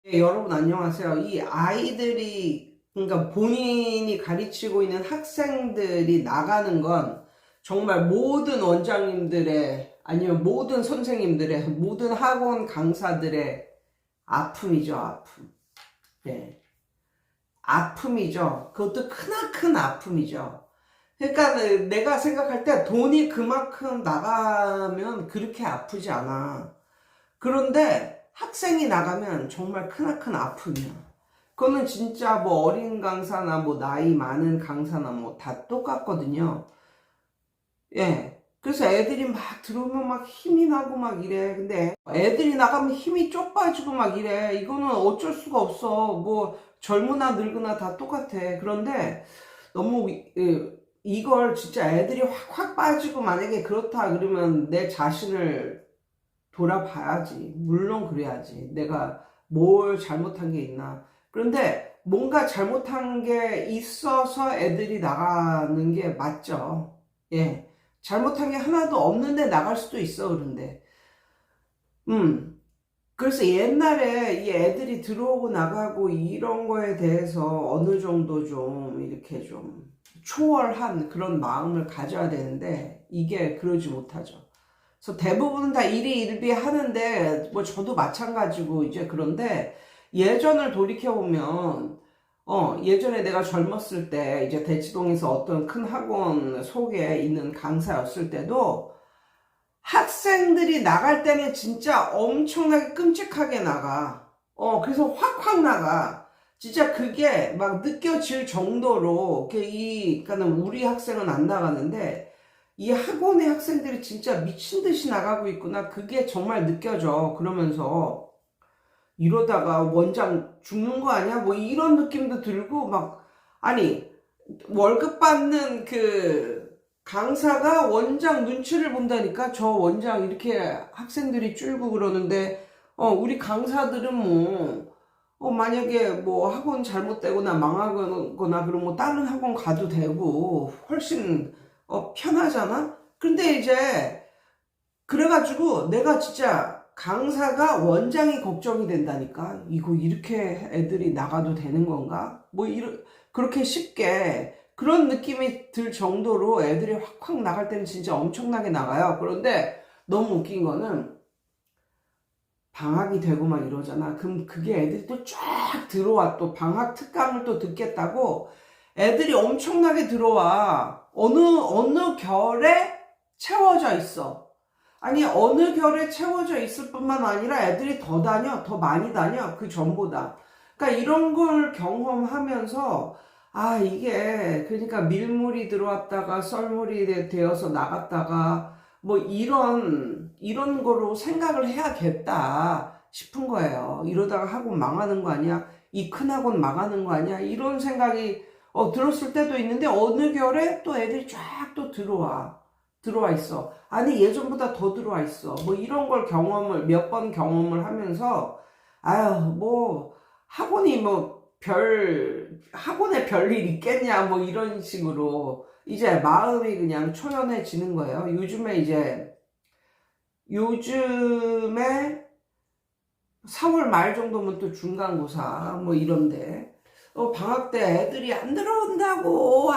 네, 여러분 안녕하세요. 이 아이들이 그러니까 본인이 가르치고 있는 학생들이 나가는 건 정말 모든 원장님들의 아니면 모든 선생님들의 모든 학원 강사들의 아픔이죠, 아픔. 네. 아픔이죠. 그것도 크나큰 아픔이죠. 그러니까 내가 생각할 때 돈이 그만큼 나가면 그렇게 아프지 않아. 그런데 학생이 나가면 정말 크나큰 아픔이야. 그거는 진짜 뭐 어린 강사나 뭐 나이 많은 강사나 뭐 다 똑같거든요. 예. 그래서 애들이 막 들어오면 막 힘이 나고 막 이래. 근데 애들이 나가면 힘이 쪽 빠지고 막 이래. 이거는 어쩔 수가 없어. 뭐 젊으나 늙으나 다 똑같아. 그런데 너무 이걸 진짜 애들이 확 빠지고 만약에 그렇다 그러면 내 자신을 돌아봐야지. 물론 그래야지. 내가 뭘 잘못한 게 있나. 그런데 뭔가 잘못한 게 있어서 애들이 나가는 게 맞죠. 예. 잘못한 게 하나도 없는데 나갈 수도 있어, 그런데. 음. 그래서 옛날에 이 애들이 들어오고 나가고 이런 거에 대해서 어느 정도 좀 이렇게 좀 초월한 그런 마음을 가져야 되는데 이게 그러지 못하죠. 그래서 대부분은 다 일희일비 하는데 뭐 저도 마찬가지고 이제 그런데 예전을 돌이켜보면 예전에 내가 젊었을 때 이제 대치동에서 어떤 큰 학원 속에 있는 강사였을 때도 학생들이 나갈 때는 진짜 엄청나게 끔찍하게 나가. 그래서 확확 나가. 진짜 그게 막 느껴질 정도로, 그러니까는 우리 학생은 안 나가는데, 이 학원의 학생들이 진짜 미친 듯이 나가고 있구나. 그게 정말 느껴져. 그러면서, 이러다가 원장 죽는 거 아니야? 뭐 이런 느낌도 들고, 막, 아니, 월급 받는 그 강사가 원장 눈치를 본다니까. 저 원장 이렇게 학생들이 줄고 그러는데 우리 강사들은 뭐 만약에 뭐 학원 잘못되거나 망하거나 그러면 뭐 다른 학원 가도 되고 훨씬 편하잖아. 근데 이제 그래가지고 내가 진짜 강사가 원장이 걱정이 된다니까. 이거 이렇게 애들이 나가도 되는 건가? 뭐 그렇게 쉽게 그런 느낌이 들 정도로 애들이 확확 나갈 때는 진짜 엄청나게 나가요. 그런데 너무 웃긴 거는 방학이 되고 막 이러잖아. 그럼 그게 애들이 또 쫙 들어와. 또 방학 특강을 또 듣겠다고 애들이 엄청나게 들어와. 어느 결에 채워져 있어. 아니, 어느 결에 채워져 있을 뿐만 아니라 애들이 더 다녀, 더 많이 다녀, 그 전보다. 그러니까 이런 걸 경험하면서, 이게, 그러니까 밀물이 들어왔다가 썰물이 되어서 나갔다가, 뭐 이런 거로 생각을 해야겠다 싶은 거예요. 이러다가 학원 망하는 거 아니야? 이 큰 학원 망하는 거 아니야? 이런 생각이, 들었을 때도 있는데, 어느 결에 또 애들이 쫙 또 들어와 있어. 아니, 예전보다 더 들어와 있어. 뭐 이런 걸 몇 번 경험을 하면서, 뭐, 학원이 뭐, 학원에 별일 있겠냐, 뭐 이런 식으로, 이제 마음이 그냥 초연해지는 거예요. 요즘에 4월 말 정도면 또 중간고사, 뭐 이런데, 방학 때 애들이 안 들어온다고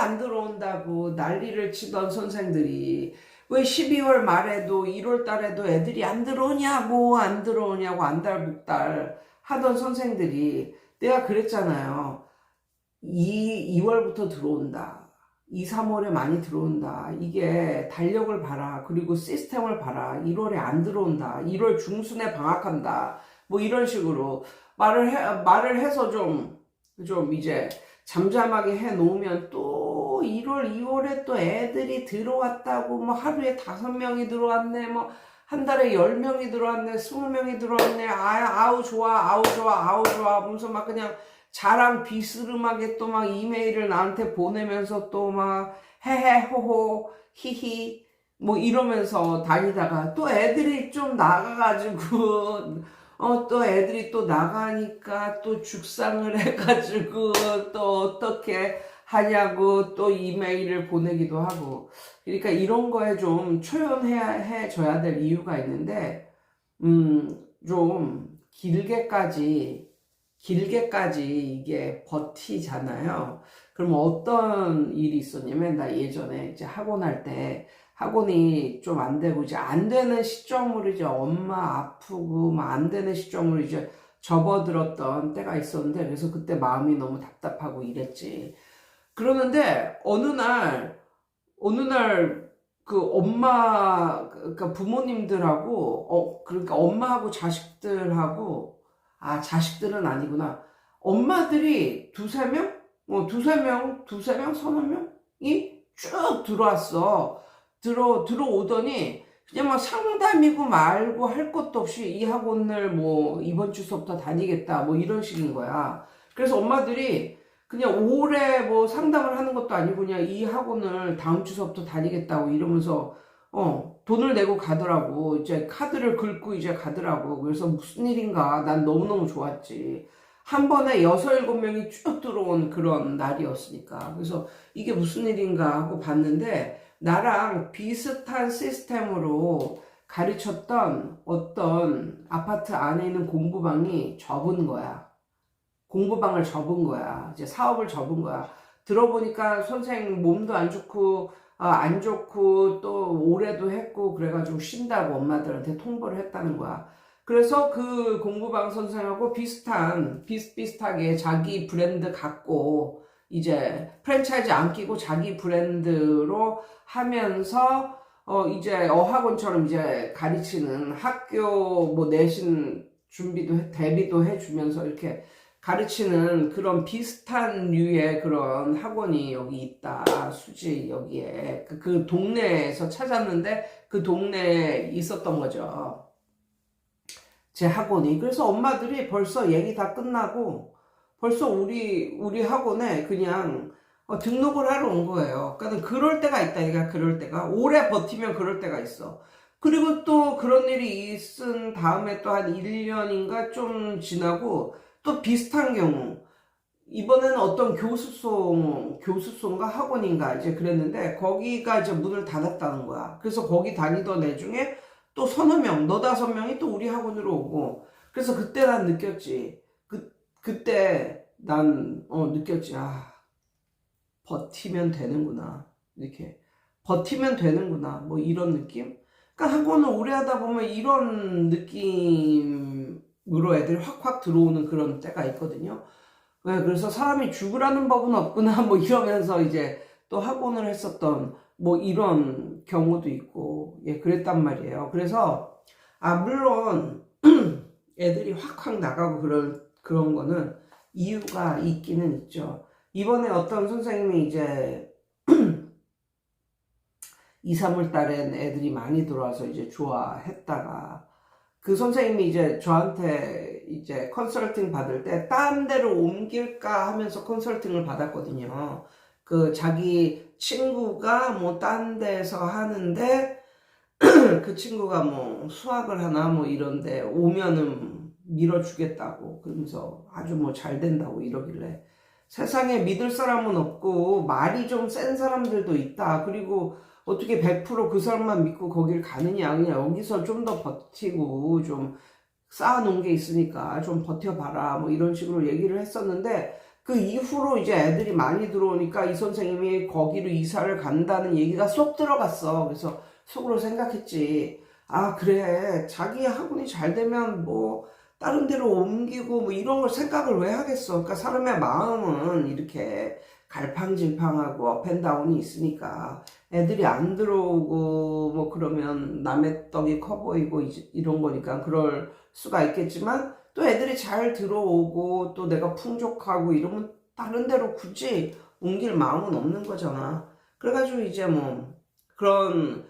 난리를 치던 선생들이 왜 12월 말에도 1월 달에도 애들이 안 들어오냐고 안달복달 하던 선생들이 내가 그랬잖아요. 2월부터 들어온다. 2, 3월에 많이 들어온다. 이게 달력을 봐라. 그리고 시스템을 봐라. 1월에 안 들어온다. 1월 중순에 방학한다. 뭐 이런 식으로 말을 해서 좀 이제 잠잠하게 해 놓으면 또 1월, 2월에 또 애들이 들어왔다고 뭐 하루에 5명이 들어왔네. 뭐 한 달에 10명이 들어왔네. 20명이 들어왔네. 아우 좋아. 아우 좋아. 아우 좋아. 하면서 막 그냥 자랑 비스름하게 또 막 이메일을 나한테 보내면서 또 막 헤헤 호호 히히 뭐 이러면서 다니다가 또 애들이 좀 나가가지고 또 애들이 또 나가니까 또 죽상을 해가지고 또 어떻게 하냐고 또 이메일을 보내기도 하고. 그러니까 이런 거에 좀 해줘야 될 이유가 있는데 좀 길게까지 길게까지 이게 버티잖아요. 그럼 어떤 일이 있었냐면, 나 예전에 이제 학원 할 때, 학원이 좀 안 되고, 이제 안 되는 시점으로 이제 엄마 아프고, 막 안 되는 시점으로 이제 접어들었던 때가 있었는데, 그래서 그때 마음이 너무 답답하고 이랬지. 그러는데, 어느 날, 그 엄마, 그러니까 부모님들하고, 그러니까 엄마하고 자식들하고, 자식들은 아니구나. 엄마들이 두세 명? 두세 명, 서너 명이 쭉 들어왔어. 들어오더니, 그냥 막 상담이고 말고 할 것도 없이 이 학원을 뭐, 이번 주 수업부터 다니겠다. 뭐 이런 식인 거야. 그래서 엄마들이 그냥 올해 뭐 상담을 하는 것도 아니고 그냥 이 학원을 다음 주 수업부터 다니겠다고 이러면서, 돈을 내고 가더라고. 이제 카드를 긁고 이제 가더라고. 그래서 무슨 일인가. 난 너무너무 좋았지. 한 번에 6, 7명이 쭉 들어온 그런 날이었으니까. 그래서 이게 무슨 일인가 하고 봤는데, 나랑 비슷한 시스템으로 가르쳤던 어떤 아파트 안에 있는 공부방이 접은 거야. 공부방을 접은 거야. 이제 사업을 접은 거야. 들어보니까 선생님 몸도 안 좋고 또 오래도 했고 그래가지고 쉰다고 엄마들한테 통보를 했다는 거야. 그래서 그 공부방 선생하고 비슷비슷하게 자기 브랜드 갖고 이제 프랜차이즈 안 끼고 자기 브랜드로 하면서 이제 어학원처럼 이제 가르치는 학교 뭐 내신 대비도 해주면서 이렇게 가르치는 그런 비슷한 류의 그런 학원이 여기 있다. 수지 여기에. 그 동네에서 찾았는데 그 동네에 있었던 거죠. 제 학원이. 그래서 엄마들이 벌써 얘기 다 끝나고 벌써 우리 학원에 그냥 등록을 하러 온 거예요. 그러니까 그럴 때가 있다니까. 그럴 때가. 오래 버티면 그럴 때가 있어. 그리고 또 그런 일이 있은 다음에 또 한 1년인가 좀 지나고 또 비슷한 경우, 이번에는 어떤 교수소인가 학원인가 이제 그랬는데, 거기가 이제 문을 닫았다는 거야. 그래서 거기 다니던 애 중에 또 서너 명, 너다섯 명이 또 우리 학원으로 오고, 그래서 그때 난 느꼈지. 그때 난, 느꼈지. 버티면 되는구나. 이렇게. 버티면 되는구나. 뭐 이런 느낌? 그러니까 학원을 오래 하다 보면 이런 느낌으로 애들이 확확 들어오는 그런 때가 있거든요. 네, 그래서 사람이 죽으라는 법은 없구나 뭐 이러면서 이제 또 학원을 했었던 뭐 이런 경우도 있고 그랬단 말이에요. 그래서 물론 애들이 확확 나가고 그런 거는 이유가 있기는 있죠. 이번에 어떤 선생님이 이제 2, 3월 달엔 애들이 많이 들어와서 이제 좋아했다가 그 선생님이 이제 저한테 이제 컨설팅 받을 때 딴 데로 옮길까 하면서 컨설팅을 받았거든요. 그 자기 친구가 뭐 딴 데서 하는데 그 친구가 뭐 수학을 하나 뭐 이런데 오면은 밀어주겠다고 그러면서 아주 뭐 잘 된다고 이러길래 세상에 믿을 사람은 없고 말이 좀 센 사람들도 있다. 그리고 어떻게 100%그 사람만 믿고 거길 가느냐. 그냥 여기서 좀 더 버티고 좀 쌓아놓은 게 있으니까 좀 버텨봐라. 뭐 이런 식으로 얘기를 했었는데 그 이후로 이제 애들이 많이 들어오니까 이 선생님이 거기로 이사를 간다는 얘기가 쏙 들어갔어. 그래서 속으로 생각했지. 그래. 자기 학원이 잘 되면 뭐 다른 데로 옮기고 뭐 이런 걸 생각을 왜 하겠어. 그러니까 사람의 마음은 이렇게 갈팡질팡하고 업앤다운이 있으니까 애들이 안 들어오고 뭐 그러면 남의 떡이 커 보이고 이런 거니까 그럴 수가 있겠지만 또 애들이 잘 들어오고 또 내가 풍족하고 이러면 다른 데로 굳이 옮길 마음은 없는 거잖아. 그래가지고 이제 뭐 그런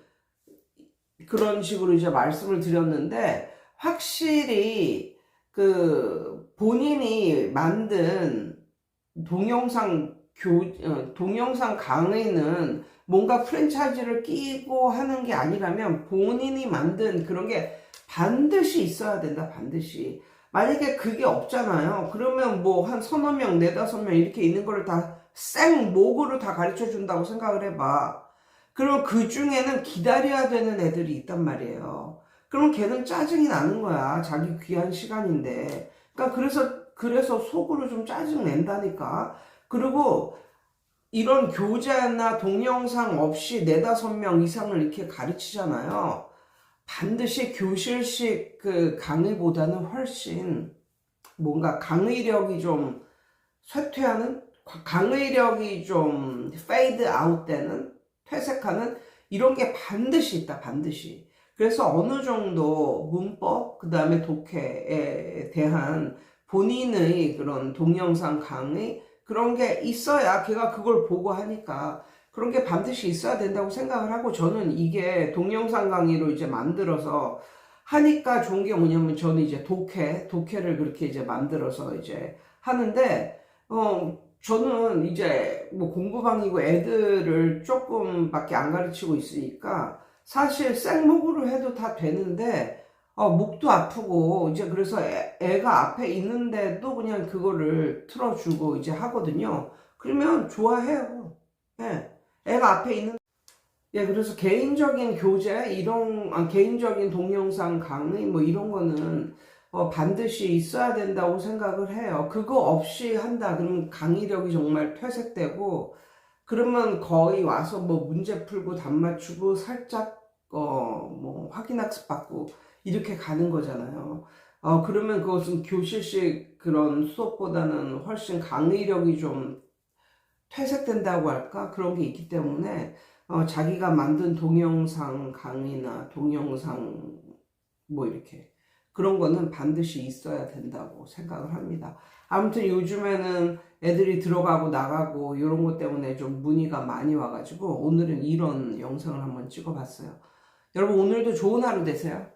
식으로 이제 말씀을 드렸는데 확실히 그 본인이 만든 동영상 강의는 뭔가 프랜차이즈를 끼고 하는 게 아니라면 본인이 만든 그런 게 반드시 있어야 된다. 반드시. 만약에 그게 없잖아요. 그러면 뭐 한 서너 명, 네다섯 명 이렇게 있는 거를 다 생목으로 다 가르쳐 준다고 생각을 해봐. 그럼 그 중에는 기다려야 되는 애들이 있단 말이에요. 그럼 걔는 짜증이 나는 거야. 자기 귀한 시간인데. 그러니까 그래서 그래서 속으로 좀 짜증 낸다니까. 그리고 이런 교재나 동영상 없이 4~5명 이상을 이렇게 가르치잖아요. 반드시 교실식 그 강의보다는 훨씬 뭔가 강의력이 좀 쇠퇴하는, 강의력이 좀 페이드 아웃 되는, 퇴색하는 이런 게 반드시 있다, 반드시. 그래서 어느 정도 문법, 그 다음에 독해에 대한 본인의 그런 동영상 강의, 그런 게 있어야 걔가 그걸 보고 하니까 그런 게 반드시 있어야 된다고 생각을 하고, 저는 이게 동영상 강의로 이제 만들어서 하니까 좋은 게 뭐냐면, 저는 이제 독해를 그렇게 이제 만들어서 이제 하는데, 저는 이제 뭐 공부방이고 애들을 조금밖에 안 가르치고 있으니까 사실 생목으로 해도 다 되는데, 목도 아프고 이제 그래서 애가 앞에 있는데도 그냥 그거를 틀어주고 이제 하거든요. 그러면 좋아해요. 예. 애가 앞에 있는, 예, 그래서 개인적인 교재, 개인적인 동영상 강의, 뭐 이런 거는, 반드시 있어야 된다고 생각을 해요. 그거 없이 한다, 그러면 강의력이 정말 퇴색되고, 그러면 거의 와서 뭐 문제 풀고 답 맞추고 살짝, 뭐 확인학습 받고, 이렇게 가는 거잖아요. 그러면 그것은 교실식 그런 수업보다는 훨씬 강의력이 좀 퇴색된다고 할까? 그런 게 있기 때문에 자기가 만든 동영상 강의나 동영상 뭐 이렇게 그런 거는 반드시 있어야 된다고 생각을 합니다. 아무튼 요즘에는 애들이 들어가고 나가고 이런 것 때문에 좀 문의가 많이 와가지고 오늘은 이런 영상을 한번 찍어봤어요. 여러분 오늘도 좋은 하루 되세요.